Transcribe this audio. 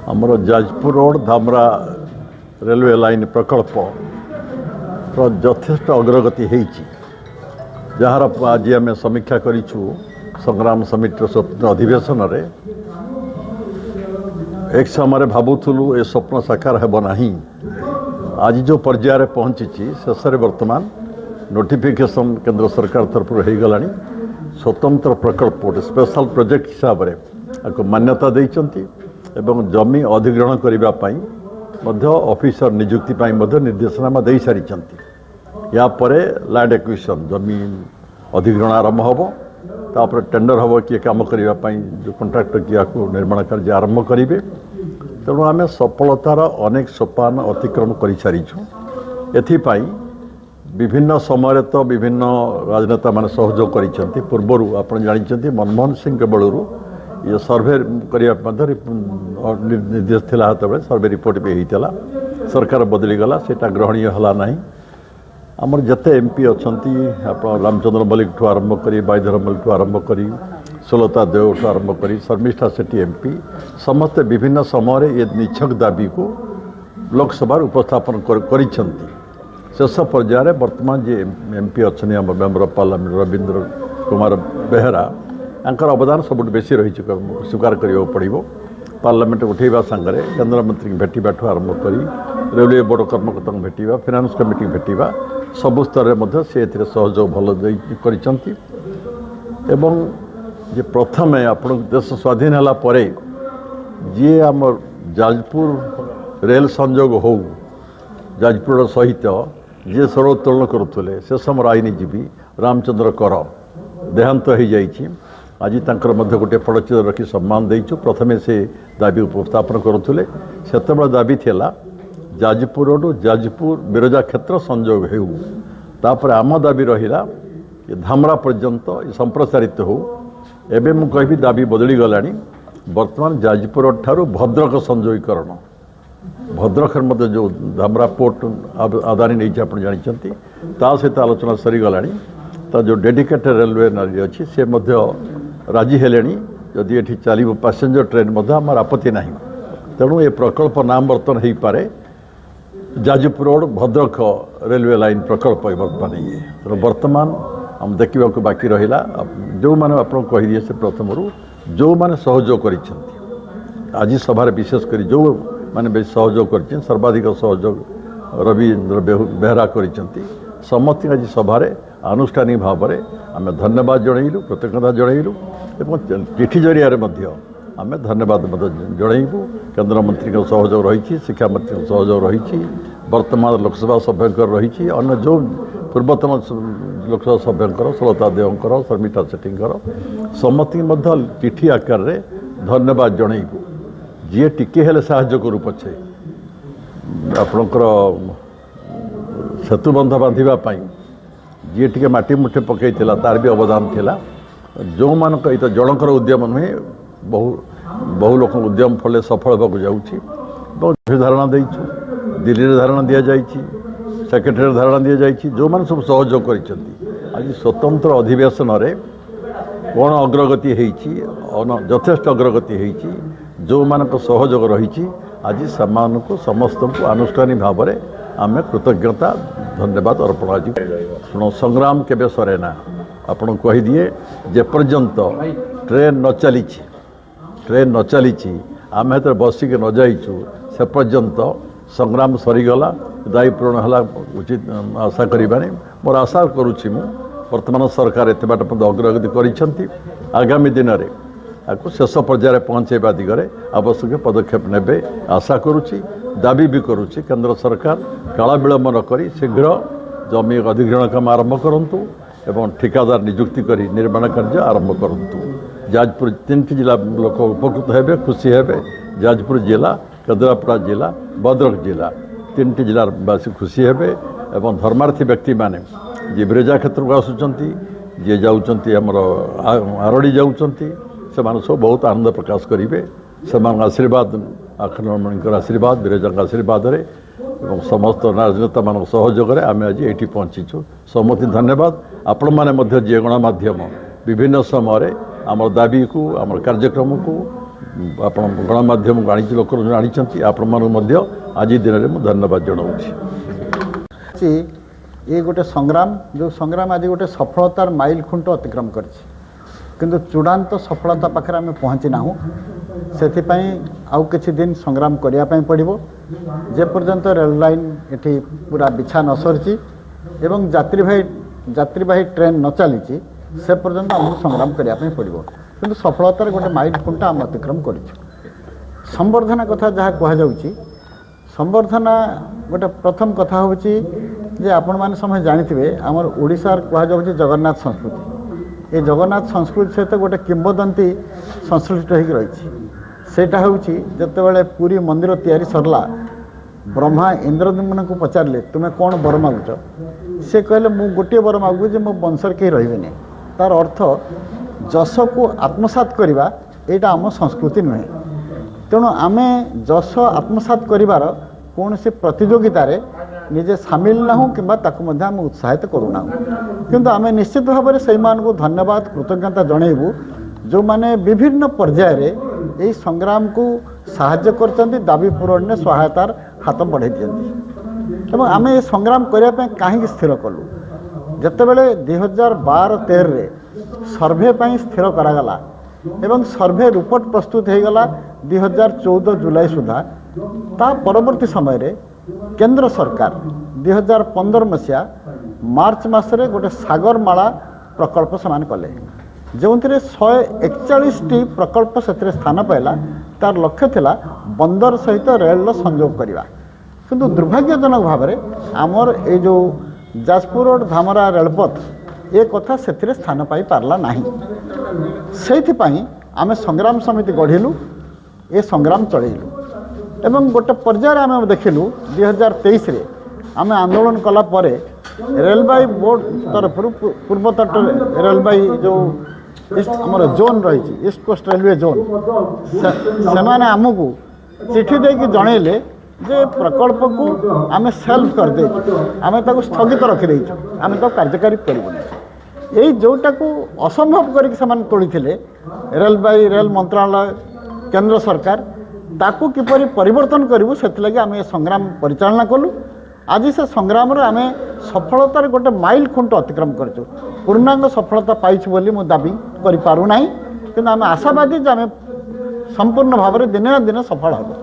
आमर Jajpur road Dhamra railway line प्रकल्प यथेष्ट अग्रगति जार आज आम समीक्षा करूँ संग्राम समितिर स्वप्न अधिवेशन रे एक समय भावुलु ए स्वप्न साकार हेब नहीं। आज जो पर्यायर पहुँची शेष वर्तमान नोटिफिकेशन केंद्र सरकार तरफ होगला स्वतंत्र प्रकल्प गोटे स्पेशल प्रोजेक्ट हिसाब से मान्यता देइचंती एवं जमी अधिग्रहण करने ऑफिसर नियुक्ति निर्देशनामा दे सारी या परे लैंड एक्विजिशन जमी अधिग्रहण आरंभ हम तापर टेंडर हम किए काम करने जो कंट्राक्टर किया निर्माण कार्य आरंभ करेंगे। तेणु आम सफलतार अनेक सोपान अतिक्रम कर सारीछुँ। एथिपाई विभिन्न समय तो विभिन्न राजनेता मान सहयोग कर पूर्वर आप जानते मनमोहन सिंह के बलू ये सर्वे करने निर्देश थिला हाथ सर्वे रिपोर्ट भी होता सरकार बदली गला सेटा ग्रहणीय हला नहीं। आमर जते एमपी अच्छा आप रामचंद्र मल्लिक ठू आरंभ कर बाईधर मल्लिक ठू आरंभ कर सुलता देव ठू आरंभ कर शर्मिष्ठा सेठी एमपी समस्ते विभिन्न समय ये निछक दाबी को लोकसभा उपस्थापन कर शेष पर्यायर वर्तमान जी एमपी अच्छा member of parliament Rabindra Kumar Behera यांकर अवदान सब बेसी रही स्वीकार करा पड़ो। पार्लियामेंट उठेबा सांगरे केंद्र मंत्री भेटा ठू आरंभ कर रेलवे बोर्ड कर्मकर्ता भेटा फाइनान्स कमिटी भेटा सबु स्तर में से सहयोग भल कर प्रथम आप देश स्वाधीन है जी आम जाजपुर रेल संजोग हो जाजपुर सहित जी स्वर उत्तोलन करुले से समय आईनजीवी रामचंद्र कर देहांत हो जाइए। आज तंकर मध्य गोटे फड़चित्र रखी सम्मान देचु। प्रथमे से दाबी उपस्थापन करुले से दाबी थिला जाजपुर रोड जाजपुर बिरजा क्षेत्र संजोग हो तापर आम दाबी रहा ये धामरा पर्यंत संप्रसारित हो। एबे मु कहबी दाबी बदली गलानी वर्तमान जाजपुर रोड ठारू भद्रक संजोगीकरण भद्रक मध्य जो धामरा पोर्ट आदानी नहीं आप जानते सहित आलोचना सरीगला जो डेडिकेटेड रेलवे नाली अच्छी से राजी हेले जदि ये चलो पैसेंजर ट्रेन आम आपत्ति ना। तेणु ये प्रकल्प नाम बर्तन हो पारे Jajpur road Bhadrak railway line प्रकल्प वर्तमान ये तेणु वर्तमान आम देखा बाकी रहा जो मैंने आप कहीदिए से प्रथम जो मैंने सहयोग कर आज सभार विशेषकर जो मैंने सहयोग कर सर्वाधिक सहयोग रविंद्र बेहरा कर समस्त आज सभार आनुष्ठानिक भाव में आम धन्यवाद जनइलु कृतज्ञता जनइलु एवं चिठी जरिया आम धन्यवाद जनइबू। केंद्र मंत्री सहयोग रही शिक्षा मंत्री सहयोग रही वर्तमान लोकसभा सभ्यंकर रही अन्य जो पूर्वतन लोकसभा सभ्यंकर सुलता देवंकर शर्मिष्ठा सेठींकर समस्त चिठी आकार रे धन्यवाद जनइबू। जी टिके हेले साहाय्य करू पछे आपणकर सेतुबंध बांधापी जी टे माटी मुठे पकई तार भी अवदान थिला जो मानक ये जनकर उद्यम नुहे बहु लोक उद्यम फल सफल होगा जाऊँगी धारणा देचु दिल्ली में धारणा दि जाइए सेक्रेटरी धारणा दि जाइए जो मैंने सब सहयोग कर आज स्वतंत्र अधिवेशन में कौन अग्रगति यथेष्ट अग्रगति जो मानक सहयोग रही आज समस्त को आनुष्ठानिक भाव में आम कृतज्ञता धन्यवाद अर्पण आज शुण संग्राम केबे सरेना आपन कहीदिए जेपर्यंत ट्रेन न चली आम हेत बसिक न जाइचु से पर्यंत संग्राम सरीगला दायी पूरण है उचित आशा करवानी मोर आशा करुच्ची वर्तमान सरकार एत बाट अग्रगति कर आगामी दिन में आपको शेष पर्यायर पहुँचेबा दिगरे आवश्यक पदक्षेप नेबे आशा करुच्ची दाबी भी करुच्ची केंद्र सरकार काला विलंब न करी शीघ्र जमी अधिग्रहण काम आरंभ करंतु एवं ठिकादार नियुक्ति करी निर्माण कार्य आरंभ करंतु। जाजपुर 3टी जिला लोक उपकृत हेबे खुशी हेबे जाजपुर जिला केन्द्रापड़ा जिला भद्रक जिला 3टी जिलावासी खुशी हेबे एवं धर्मार्थी व्यक्ति माने जी बिरजा क्षेत्र को आसुचंती जी जाउचंती हमर आरड़ी जाउचंती से सब बहुत आनंद प्रकाश करेंगे से आशीर्वाद आखंडमणि आशीर्वाद बिरजा आशीर्वाद एवं समस्त राजनेता मान सहयोग आम आज ये पहुँचीचु समस्त धन्यवाद। आपण मैंने जे गणमाध्यम विभिन्न समय आम दाबी को आम कार्यक्रम को ଆପଣ ଗଣମାଧ୍ୟମ ବାଣିଜ୍ୟ ଲୋକ ଜାଣିଛନ୍ତି ଆପଣମାନଙ୍କୁ ମଧ୍ୟ ଆଜି ଦିନରେ ମୁଁ ଧନ୍ୟବାଦ ଜଣାଉଛି। ये गोटे संग्राम जो संग्राम आज गोटे सफलतार माइल खुंट अतिक्रम कर किंतु चूड़ांत सफलता पाखे आम पहुँची ना से आउ किछि दिन संग्राम करने पड़ो जेपर्यंत रेल लाइन ये पूरा बिछा न सरी एवं यात्रीवाही ट्रेन न चली से पर्यंत आमको संग्राम करने पड़ो किंतु सफलतार गोटे माइल खुंट आम अतिक्रम कर संवर्धना कथा जहाँ कहुच्छी संवर्धना गोटे प्रथम कथा हूँ जे आपण मैंने समय जानी आमर ओडिशार कहुच्छे जगन्नाथ संस्कृति ये जगन्नाथ संस्कृति सहित गोटे किंबदंती संश्लिष्ट हो रही सेटा हूँ जिते पुरी मंदिर तैयारी सरला ब्रह्मा इंद्रदम्न को पचारे तुम्हें कौन बर मागुच से कहले मु गोटे बर मागु जे मो वंशर कहीं रही तार अर्थ जश को आत्मसात करवा यहाँ आम संस्कृति नुहे तेणु आम जश आत्मसात करार कौन से प्रतियोगितार निजे सामिल ना कि आम उत्साहित करूना किंतु आम निश्चित भाव में से धन्यवाद कृतज्ञता जनइबू जो माने विभिन्न पर्यायर यही संग्राम को साहाय्य करते दाबी पूरण में सहायतार हाथ बढ़ाई दिखती एवं आम ये संग्राम करने कहीं स्थिर कलु जितेबाला 2012-13 सर्भे स्थिर करागला एवं सर्भे रिपोर्ट प्रस्तुत हो गला 2014 जुलाई सुधा ता परवर्ती समय रे केंद्र सरकार 2015 मसीहा मार्च मासरे गोटे सागरमाला प्रकल्प समान कले जो 141टी प्रकल्प से स्थान पाइला तार लक्ष्य थिला बंदर सहित रेल संयोग करवा किंतु दुर्भाग्यजनक भाव में आमर ये जो जाजपुर रोड धामरा रेलपथ ये कथा से स्थान पाई पारला नहीं से आम संग्राम समिति गढ़िलु ये संग्राम चलैलु एवं गोटे पर्यायर आम देखिलु 2023 रे आम आंदोलन कला परे रेलवे बोर्ड तरफ पूर्वतट रेलवे जो ईस्ट आमर जोन रही ईस्ट कोस्ट रेलवे जोन से माने आमको चिठी देकी जनइले जे प्रकल्प को आम सेल्फ कर दे आम स्थगित रखिदे आम कार्यकारी करूँ यही जोटा को असंभव करके तोड़ी रेलवे रेल मंत्रालय केंद्र सरकार ताकू किपरि परिवर्तन करूँ से आम ये संग्राम परिचालना कलु आज से संग्राम आम सफलतार गोटे माइल खुंट अतिक्रम कर पूर्णांग सफलता पाइछु बोली मु दाबी करि पारु नाही किंतु आम आशावादी जे आम संपूर्ण भाव में दिने ना दिन सफल हबो।